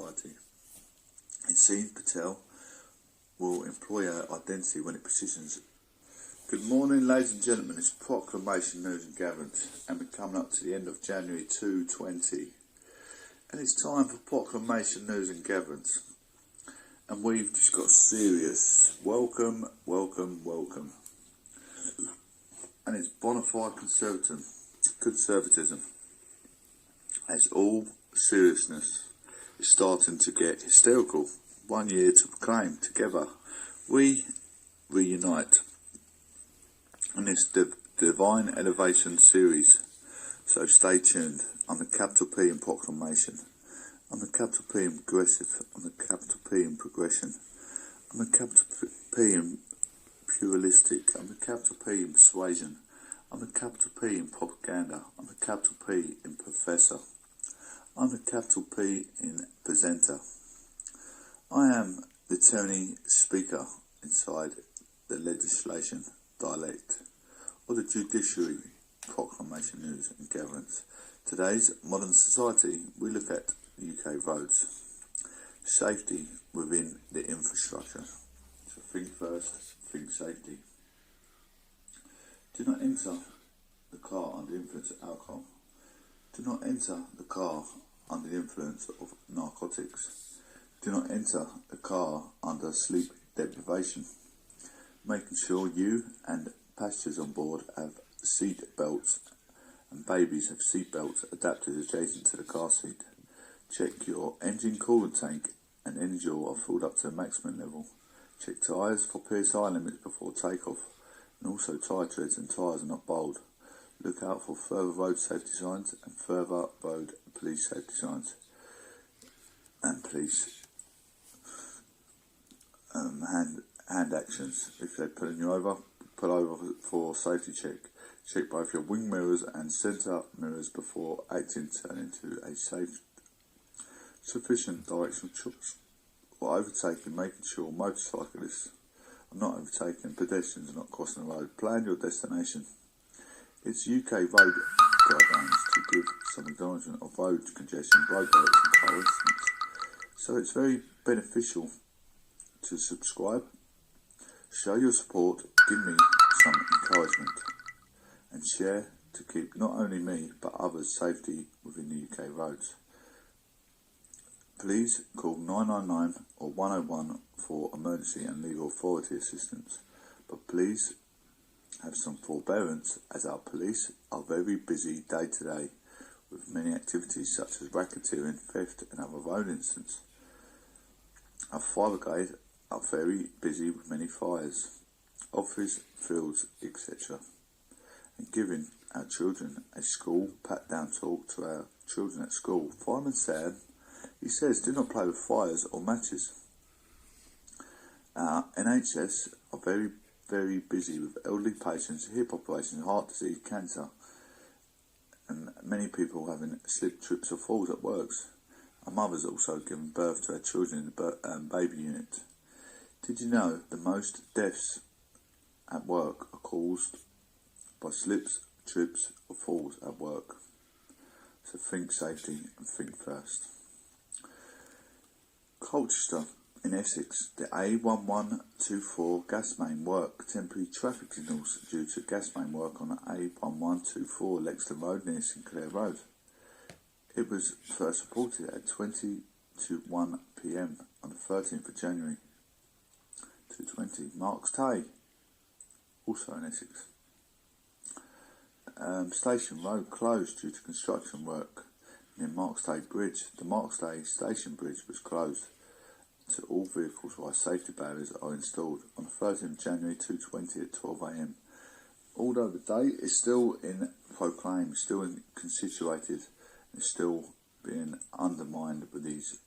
Society. It seems Patel will employ her identity when it petitions. Good morning, ladies and gentlemen. It's Proclamation News and Gatherence, and we're coming up to the end of January 2020. And it's time for Proclamation News and Gatherence. And we've just got serious. Welcome. And it's bona fide conservatism. As all seriousness is starting to get hysterical. 1 year to proclaim together. We reunite. And it's the Divine Elevation series. So stay tuned. I'm the capital P in Proclamation. I'm the capital P in Progressive. I'm the capital P in Progression. I'm the capital P in Pluralistic. I'm the capital P in Persuasion. I'm the capital P in Propaganda. I'm the capital P in Professor. I'm the capital P in Presenter. I am the Attorney Speaker inside the legislation dialect or the judiciary. Proclamation News and Gatherence. Today's modern society, we look at UK roads. Safety within the infrastructure. So think first, think safety. Do not enter the car under the influence of alcohol. Do not enter the car under the influence of narcotics. Do not enter the car under sleep deprivation. Making sure you and passengers on board have seat belts and babies have seat belts adapted adjacent to the car seat. Check your engine coolant tank and engine oil are filled up to the maximum level. Check tyres for PSI limits before takeoff, and also tyre treads and tyres are not bowled. Look out for further road safety signs and further road police safety signs. And police hand actions. If they're pulling you over, pull over for safety check. Check both your wing mirrors and centre mirrors before acting turn into a safe, sufficient directional choice. For overtaking, making sure motorcyclists are not overtaking, pedestrians are not crossing the road. Plan your destination. It's UK road guidelines to give some acknowledgement of road congestion, road direction, car incidents. So it's very beneficial to subscribe, show your support, give me some encouragement, and share to keep not only me but others' safety within the UK roads. Please call 999 or 101 for emergency and legal authority assistance, but please have some forbearance as our police are very busy day to day with many activities such as racketeering, theft and other road incidents. Our fire brigade are very busy with many fires, office, fields, etc. and giving our children a school pat-down talk to our children at school. Fireman Sam, he says, do not play with fires or matches. Our NHS are very busy with elderly patients, hip operations, heart disease, cancer, and many people having slip, trips or falls at works. Our mothers also giving birth to our children in the baby unit. Did you know the most deaths at work are caused by slips, trips or falls at work? So think safety and think first. Colchester in Essex, the A1124 gas main work. Temporary traffic signals due to gas main work on the A1124 Lexington Road near Sinclair Road. It was first reported at 20 to 1 p.m. on the 13th of January 2020. Marks Tay, also in Essex. Station Road closed due to construction work near Markstay Bridge. The Markstay Station Bridge was closed to all vehicles while safety barriers are installed on the 13th of January 2020 at 12 a.m. Although the date is still in proclaim, still in constituted, and still being undermined with these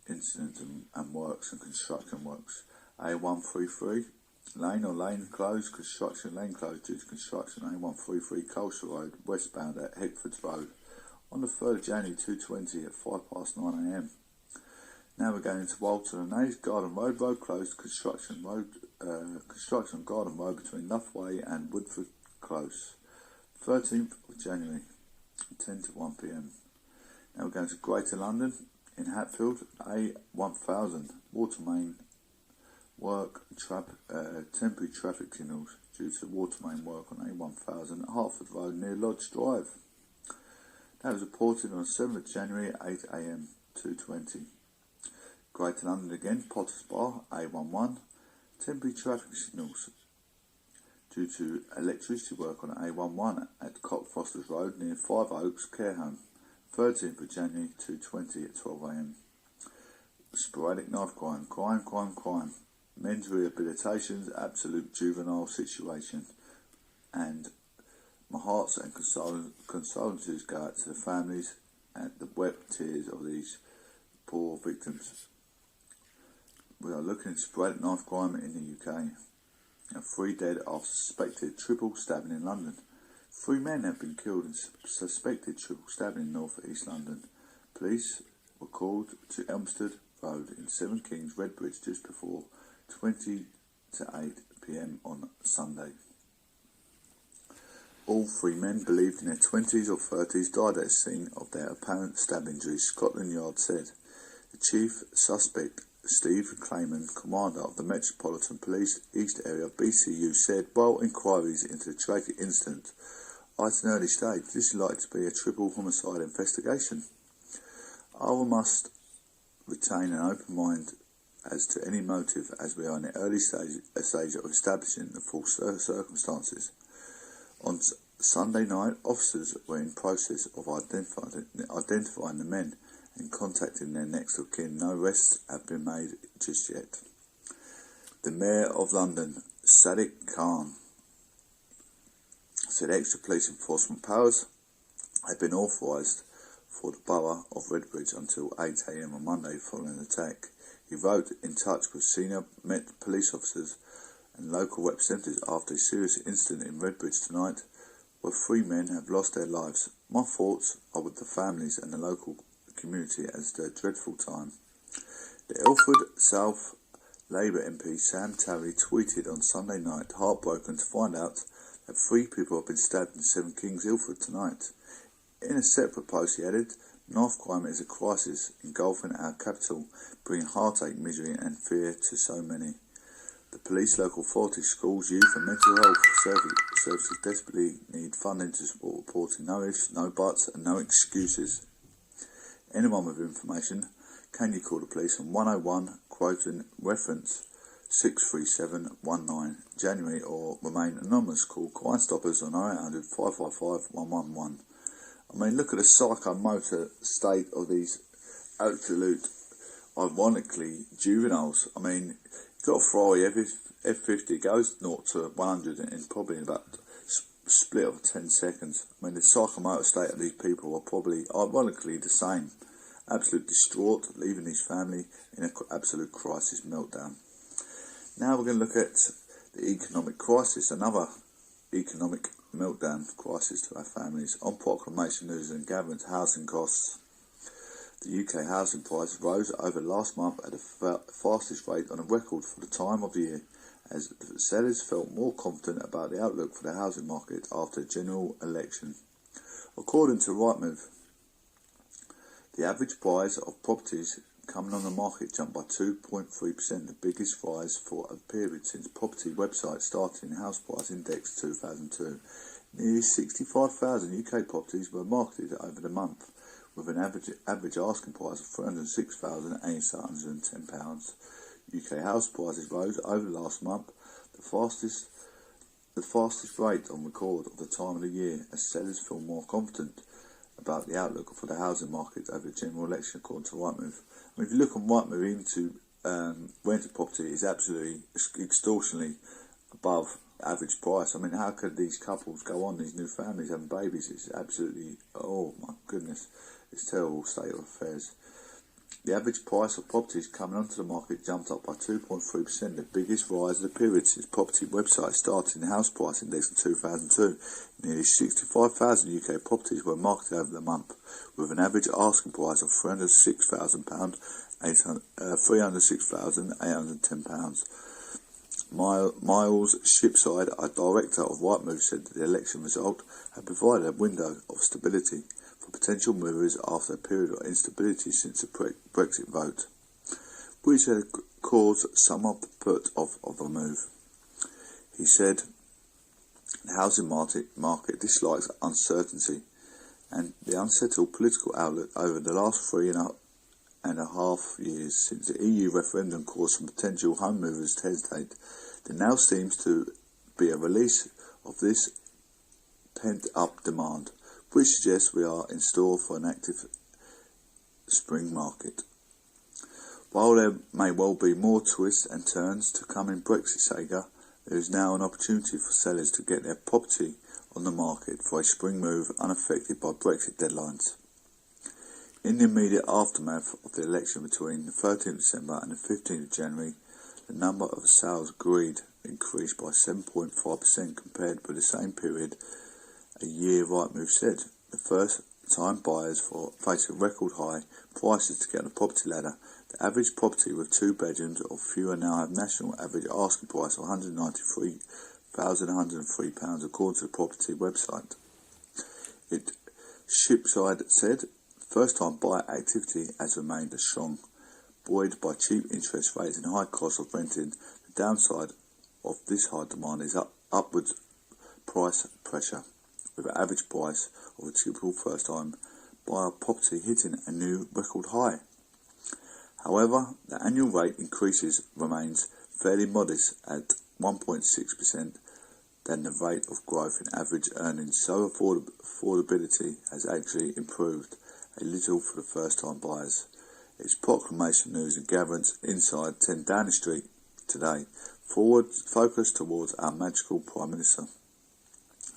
incidents and works and construction works. A133 lane closed, construction lane closed due to construction. A133 Coastal Road westbound at Heckford's Road on the 3rd of January 2020 at 9 a.m. Now we're going into Walton and Hayes Garden Road closed, construction Garden Road between Luffway and Woodford Close, 13th of January, 10 to 1 p.m. Now we're going to Greater London In Hatfield, A1000 water main work, temporary traffic signals due to water main work on A1000 at Hertford Road near Lodge Drive. That was reported on 7th January at 8 am 2:20. Greater London again, Potter's Bar, A11, temporary traffic signals due to electricity work on A11 at Cockfosters Road near Five Oaks Care Home, 13th of January 2:20 at 12 am. Sporadic knife crime. Men's rehabilitations, absolute juvenile situation. And my hearts and condolences go out to the families and the wept tears of these poor victims. We are looking at sporadic knife crime in the UK. 3 dead after suspected triple stabbing in London. 3 men have been killed in suspected triple stabbing in North East London. Police were called to Elmstead Road in 7 Kings, Redbridge, just before 20 to 8 p.m. on Sunday. All 3 men, believed in their 20s or 30s, died at the scene of their apparent stab injuries, Scotland Yard said. The chief suspect, Steve Clayman, commander of the Metropolitan Police East Area BCU, said, while inquiries into the tragic incident are at an early stage, this is likely to be a triple homicide investigation. I must retain an open mind as to any motive, as we are in the early stage of establishing the full circumstances. On Sunday night, officers were in process of identifying the men and contacting their next of kin. No arrests have been made just yet. The Mayor of London, Sadiq Khan, said extra police enforcement powers had been authorised for the borough of Redbridge until 8 am on Monday following the attack. He wrote in touch with senior Met police officers and local representatives after a serious incident in Redbridge tonight, where 3 men have lost their lives. My thoughts are with the families and the local community as the dreadful time. The Ilford South Labour MP Sam Tarry tweeted on Sunday night, heartbroken to find out that 3 people have been stabbed in 7 Kings, Ilford tonight. In a separate post he added, knife crime is a crisis engulfing our capital, bringing heartache, misery and fear to so many. The police, local authorities, schools, youth and mental health services desperately need funding to support reporting. No ifs, no buts and no excuses. Anyone with information, can you call the police on 101, quoting reference 63719 January, or remain anonymous? Call Crime Stoppers on 0800 555 111. I mean, look at the psychomotor state of these absolute, ironically, juveniles. I mean, you've got a Ferrari F50, goes 0 to 100 in probably about a split of 10 seconds. I mean, the psychomotor state of these people are probably, ironically, the same. Absolute distraught, leaving his family in an absolute crisis meltdown. Now we're going to look at the economic crisis, another economic meltdown crisis to our families. On Proclamation News and Gatherence housing costs. The UK housing price rose over last month at the fastest rate on a record for the time of the year, as sellers felt more confident about the outlook for the housing market after the general election. According to Rightmove, the average price of properties coming on the market jumped by 2.3%, the biggest rise for a period since property website starting House Price Index 2002. Nearly 65,000 UK properties were marketed over the month, with an average asking price of £306,810. UK house prices rose over last month, the fastest rate on record of the time of the year, as sellers feel more confident about the outlook for the housing market over the general election, according to Rightmove. I mean, if you look on Rightmove into rented property, is absolutely extortionately above average price. I mean, how could these couples go on, these new families having babies? It's absolutely, oh my goodness, it's a terrible state of affairs. The average price of properties coming onto the market jumped up by 2.3%, the biggest rise of the period since property website started the House Price Index in 2002. Nearly 65,000 UK properties were marketed over the month, with an average asking price of £306,810. Miles Shipside, a director of Rightmove, said that the election result had provided a window of stability for potential movers after a period of instability since the Brexit vote, which had caused some of the put off of the move. He said the housing market dislikes uncertainty, and the unsettled political outlook over the last 3.5 years since the EU referendum caused some potential home movers to hesitate. There now seems to be a release of this pent-up demand, which suggests we are in store for an active spring market. While there may well be more twists and turns to come in Brexit saga, there is now an opportunity for sellers to get their property on the market for a spring move unaffected by Brexit deadlines. In the immediate aftermath of the election between the 13th of December and the 15th of January, the number of sales agreed increased by 7.5% compared with the same period a year. Rightmove said the first time buyers face a record high prices to get on the property ladder. The average property with 2 bedrooms or fewer now have national average asking price of £193,103 according to the property website. Shipside said first time buyer activity has remained strong, buoyed by cheap interest rates and high cost of renting. The downside of this high demand is upwards price pressure, with an average price of a typical first time buyer property hitting a new record high. However, the annual rate increases remains fairly modest at 1.6% than the rate of growth in average earnings, so affordability has actually improved a little for the first time buyers. It's Proclamation news and Gatherence inside 10 Downing Street today, focused towards our magical Prime Minister.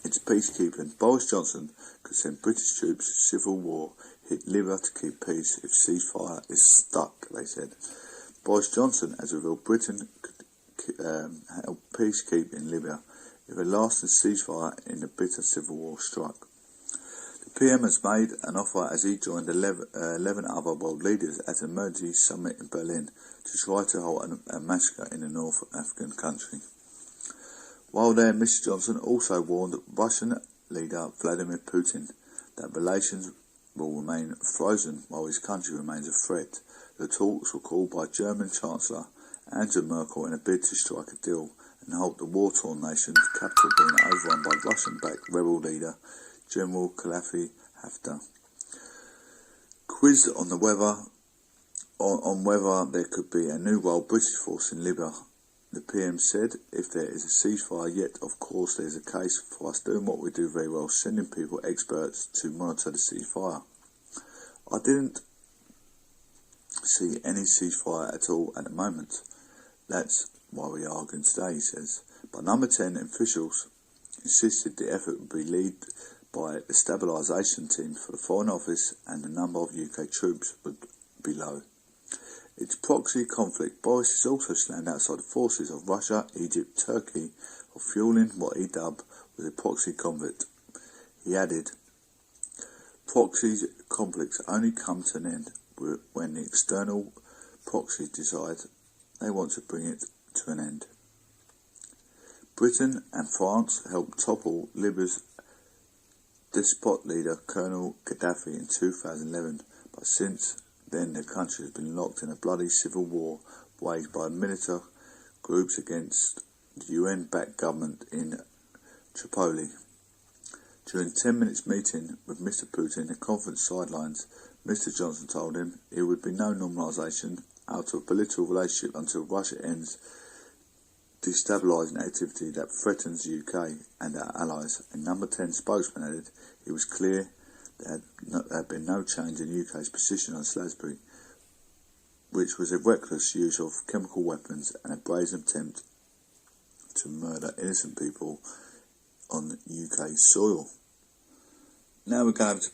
It's peacekeeping. Boris Johnson could send British troops to civil war, hit Libya to keep peace if ceasefire is stuck, they said. Boris Johnson has revealed Britain could help peacekeep in Libya if a lasting ceasefire in the bitter civil war struck. The PM has made an offer as he joined 11 other world leaders at an emergency summit in Berlin to try to halt a massacre in the North African country. While there, Mr Johnson also warned Russian leader Vladimir Putin that relations will remain frozen while his country remains a threat. The talks were called by German Chancellor Angela Merkel in a bid to strike a deal and halt the war-torn nation's capital being overrun by Russian-backed rebel leader General Khalifa Haftar. Quizzed on whether there could be a new world British force in Libya, the PM said, if there is a ceasefire, yet of course there is a case for us doing what we do very well, sending people, experts, to monitor the ceasefire. I didn't see any ceasefire at all at the moment. That's why we are arguing today, he says. But number 10 officials insisted the effort would be led by the stabilisation team for the Foreign Office and the number of UK troops would be low. Its proxy conflict. Boris is also slammed outside the forces of Russia, Egypt, Turkey for fueling what he dubbed with a proxy conflict. He added, proxy conflicts only come to an end when the external proxies decide they want to bring it to an end. Britain and France helped topple Libya's despot leader Colonel Gaddafi in 2011, but since then the country has been locked in a bloody civil war waged by militia groups against the UN-backed government in Tripoli. During a 10 minutes meeting with Mr Putin in the conference sidelines, Mr Johnson told him it would be no normalisation out of a political relationship until Russia ends destabilising activity that threatens the UK and our allies. A number 10 spokesman added it was clear there had been no change in the UK's position on Salisbury, which was a reckless use of chemical weapons and a brazen attempt to murder innocent people on UK soil. Now we're going to